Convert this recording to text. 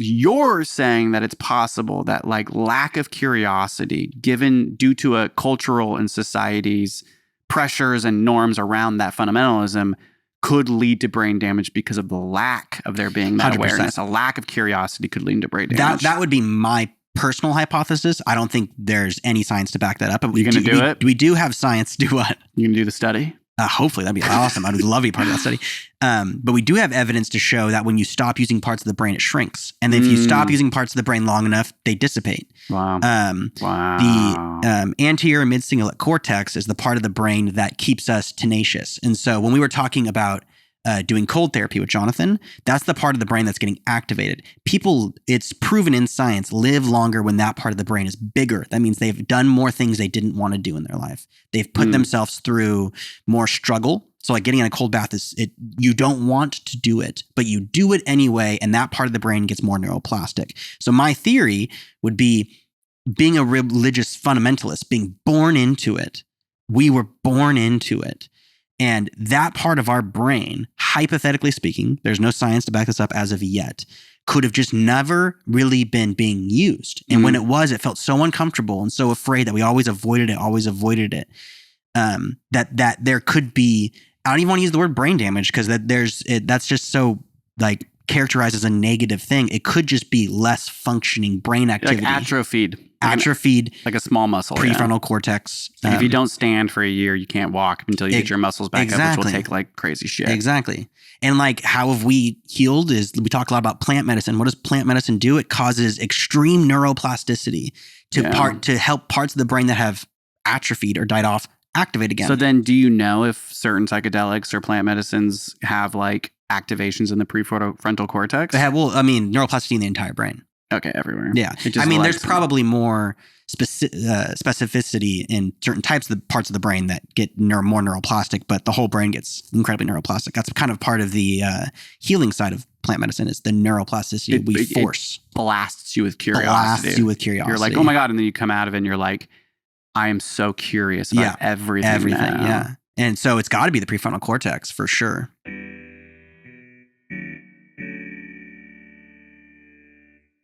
you're saying that it's possible that like lack of curiosity given due to a cultural and society's pressures and norms around that fundamentalism could lead to brain damage because of the lack of there being that 100%. awareness. A lack of curiosity could lead to brain damage. That would be my personal hypothesis. I don't think there's any science to back that up. But You're going to do it? We do have science. Do what? You can do the study? Hopefully, that'd be awesome. I'd love to be part of that study. But we do have evidence to show that when you stop using parts of the brain, it shrinks. And if you stop using parts of the brain long enough, they dissipate. Wow. The anterior mid-cingulate cortex is the part of the brain that keeps us tenacious. And so when we were talking about doing cold therapy with Jonathan, that's the part of the brain that's getting activated. People, it's proven in science, live longer when that part of the brain is bigger. That means they've done more things they didn't want to do in their life. They've put themselves through more struggle. So like getting in a cold bath you don't want to do it, but you do it anyway. And that part of the brain gets more neuroplastic. So my theory would be being a religious fundamentalist, being born into it. We were born into it. And that part of our brain, hypothetically speaking, there's no science to back this up as of yet, could have just never really been being used. And when it was, it felt so uncomfortable and so afraid that we always avoided it. That there could be, I don't even want to use the word brain damage because that's just so like characterized as a negative thing. It could just be less functioning brain activity. Like atrophied. Like a small muscle. Prefrontal cortex. Like if you don't stand for a year, you can't walk until you get your muscles back up, which will take like crazy shit. Exactly. And like how have we healed is we talk a lot about plant medicine. What does plant medicine do? It causes extreme neuroplasticity to help parts of the brain that have atrophied or died off activate again. So then do you know if certain psychedelics or plant medicines have like activations in the prefrontal cortex? They have, neuroplasticity in the entire brain. Okay, everywhere. Yeah. There's probably more specificity in certain types of the parts of the brain that get more neuroplastic, but the whole brain gets incredibly neuroplastic. That's kind of part of the healing side of plant medicine is the neuroplasticity we force. It blasts you with curiosity. You're like, oh my God. And then you come out of it and you're like, I am so curious about everything now. Yeah. And so it's got to be the prefrontal cortex for sure.